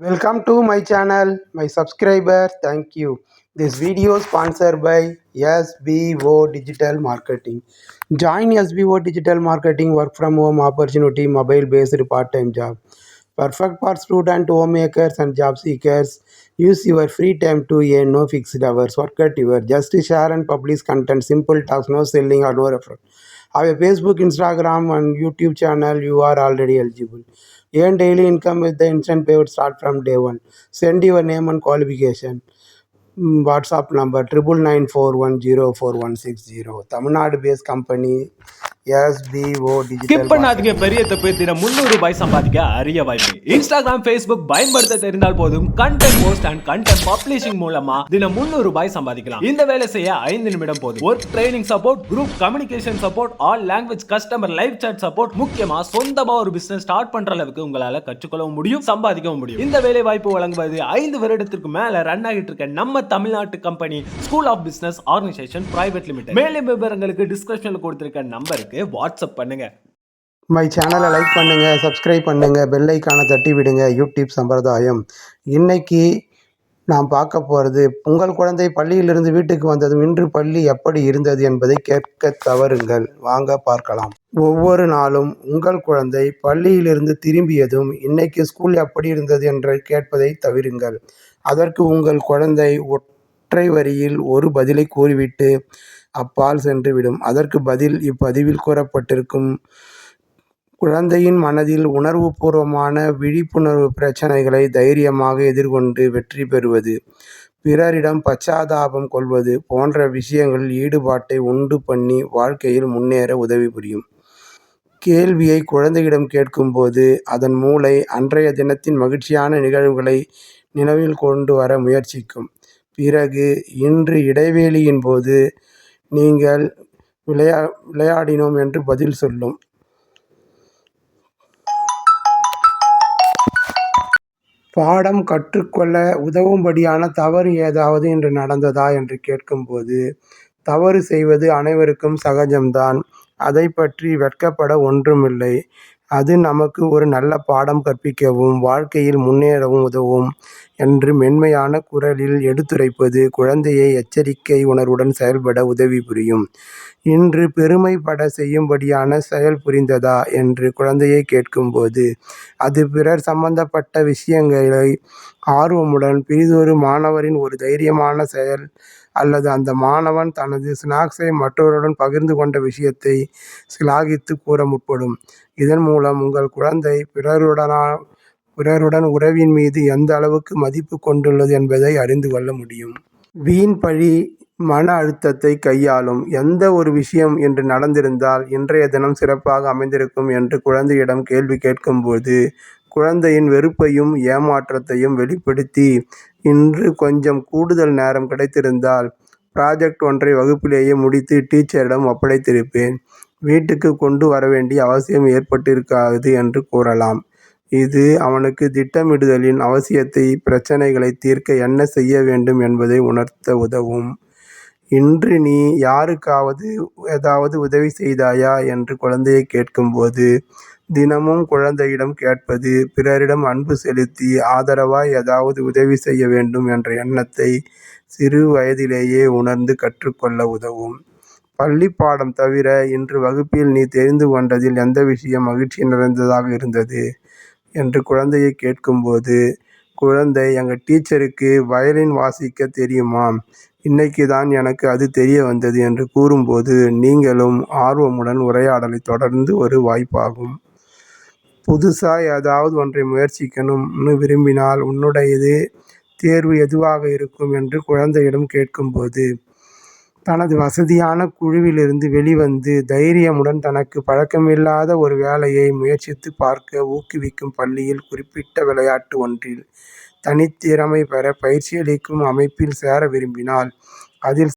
Welcome to my channel, my subscriber. Thank you. This video sponsored by SBO Digital Marketing. Join SBO Digital Marketing work from home opportunity, mobile based part time job. Perfect for student, homemakers, and job seekers. Use your free time to earn no fixed hours. Work at your just share and publish content. Simple tasks, no selling or no referral. Have a Facebook, Instagram, and YouTube channel. You are already eligible. Earn daily income with the instant payout start from day one. Send your name and qualification. WhatsApp number 9994104160. Tamil Nadu based company SBO Digital skip பண்ணாதீங்க. Marketing. பெரிய தப்பு. தினம் 300 ரூபாய் சம்பாதிக்க அரிய வாய்ப்பு. Instagram, Facebook பயன்படுத்த தெரிந்தால் போதும். Content post and content publishing மூலமா தினம் 300 ரூபாய் சம்பாதிக்கலாம். இந்த வேலை செய்ய 5 நிமிடம் போதும். Work training support, group communication support, all language customer live chat support, முக்கியமா சொந்தமா ஒரு பிசினஸ் ஸ்டார்ட் பண்ற அளவுக்கு உங்களால கற்றுக்கொள்ளவும் முடியும், சம்பாதிக்கவும் முடியும். இந்த வேலை வாய்ப்பு வழங்குவது 5 வருடத்திற்கு மேல ரன் ஆகிட்டு இருக்க நம்ம தமிழ்நாட்டு company school of business organisation private limited. மேலும் விவரங்களுக்கு டிஸ்கிரிப்ஷன்ல கொடுத்திருக்க நம்பருக்கு வாட்ஸ்அப் பண்ணுங்க. மை சேனலை லைக் பண்ணுங்கள், சப்ஸ்கிரைப் பண்ணுங்கள், பெல் ஐக்கானை தட்டி விடுங்க. யூடியூப் சம்பிரதாயம். இன்னைக்கு நாம் பார்க்க போகிறது, உங்கள் குழந்தை பள்ளியிலிருந்து வீட்டுக்கு வந்ததும் இன்று பள்ளி எப்படி இருந்தது என்பதை கேட்க தவறுங்கள். வாங்க பார்க்கலாம். ஒவ்வொரு நாளும் உங்கள் குழந்தை பள்ளியிலிருந்து திரும்பியதும் இன்னைக்கு ஸ்கூல் எப்படி இருந்தது என்று கேட்பதை தவிருங்கள். அதற்கு உங்கள் குழந்தை ஒற்றை வரியில் ஒரு பதிலை கூறிவிட்டு அப்பால் சென்றுவிடும். அதற்கு பதில் இப்பதிவில் கூறப்பட்டிருக்கும். குழந்தையின் மனதில் உணர்வுபூர்வமான விழிப்புணர்வு பிரச்சனைகளை தைரியமாக எதிர்கொண்டு வெற்றி பெறுவது, பிறரிடம் பச்சாதாபம் கொள்வது போன்ற விஷயங்களில் ஈடுபாட்டை உண்டு பண்ணி வாழ்க்கையில் முன்னேற உதவி புரியும். கேள்வியை குழந்தையிடம் கேட்கும்போது அதன் மூளை அன்றைய தினத்தின் மகிழ்ச்சியான நிகழ்வுகளை நினைவில் கொண்டு வர முயற்சிக்கும். பிறகு இன்று இடைவேளையின் போது நீங்கள் விளையாடினோம் என்று பதில் சொல்லும். பாடம் கற்றுக்கொள்ள உதவும்படியான தவறு ஏதாவது இன்று நடந்ததா என்று கேட்கும்போது, தவறு செய்வது அனைவருக்கும் சகஜம்தான். அதை பற்றி வெட்கப்பட ஒன்றுமில்லை. அது நமக்கு ஒரு நல்ல பாடம் கற்பிக்கவும் வாழ்க்கையில் முன்னேறவும் உதவும் என்று மென்மையான குரலில் எடுத்துரைப்பது குழந்தையை எச்சரிக்கை உணர்வுடன் செயல்பட உதவி புரியும். இன்று பெருமைப்பட செய்யும்படியான செயல் புரிந்ததா என்று குழந்தையை கேட்கும்போது, அது பிறர் சம்பந்தப்பட்ட விஷயங்களை ஆர்வமுடன் பிறிதொரு மாணவரின் ஒரு தைரியமான செயல் அல்லது அந்த மாணவன் தனது ஸ்நாக்ஸை மற்றவருடன் பகிர்ந்து கொண்ட விஷயத்தை சிலாகித்து கூற முற்படும். இதன் மூலம் உங்கள் குழந்தை பிறருடன் உறவின் மீது எந்த அளவுக்கு மதிப்பு கொண்டுள்ளது என்பதை அறிந்து கொள்ள முடியும். வீண் பழி மன அழுத்தத்தை கையாளும். எந்த ஒரு விஷயம் இன்று நடந்திருந்தால் இன்றைய தினம் சிறப்பாக அமைந்திருக்கும் என்று குழந்தையிடம் கேள்வி கேட்கும்போது, குழந்தையின் வெறுப்பையும் ஏமாற்றத்தையும் வெளிப்படுத்தி, இன்று கொஞ்சம் கூடுதல் நேரம் கிடைத்திருந்தால் ப்ராஜெக்ட் ஒன்றை வகுப்பிலேயே முடித்து டீச்சரிடம் ஒப்படைத்திருப்பேன், வீட்டுக்கு கொண்டு வரவேண்டிய அவசியம் ஏற்பட்டிருக்காது என்று கூறலாம். இது அவனுக்கு திட்டமிடுதலின் அவசியத்தை, பிரச்சனைகளை தீர்க்க என்ன செய்ய வேண்டும் என்பதை உணர்த்த உதவும். இன்று நீ யாருக்காவது ஏதாவது உதவி செய்தாயா என்று குழந்தையை கேட்கும்போது, தினமும் குழந்தையிடம் கேட்பது பிறரிடம் அன்பு செலுத்தி ஆதரவாய் ஏதாவது உதவி செய்ய வேண்டும் என்ற எண்ணத்தை சிறு வயதிலேயே உணர்ந்து கற்றுக்கொள்ள உதவும். பள்ளிப்பாடம் தவிர இன்று வகுப்பில் நீ தெரிந்து கொண்டதில் எந்த விஷயம் மகிழ்ச்சி நிறைந்ததாக இருந்தது என்று குழந்தையை கேட்கும்போது, குழந்தை எங்கள் டீச்சருக்கு வயலின் வாசிக்க தெரியுமாம், இன்னைக்கு தான் எனக்கு அது தெரிய வந்தது என்று கூறும்போது நீங்களும் ஆர்வமுடன் உரையாடலை தொடர்ந்து ஒரு வாய்ப்பாகும். புதுசாக ஏதாவது ஒன்றை முயற்சிக்கணும்னு விரும்பினால் உன்னுடையது தேர்வு எதுவாக இருக்கும் என்று குழந்தையிடம் கேட்கும்போது, தனது வசதியான குழுவிலிருந்து வெளிவந்து தைரியமுடன் தனக்கு பழக்கமில்லாத ஒரு வேலையை முயற்சித்து பார்க்க ஊக்குவிக்கும் பள்ளியில் குறிப்பிட்ட விளையாட்டு ஒன்றில் தனித்திறமை பெற பயிற்சியளிக்கும் அமைப்பில் சேர விரும்பினால் அதில்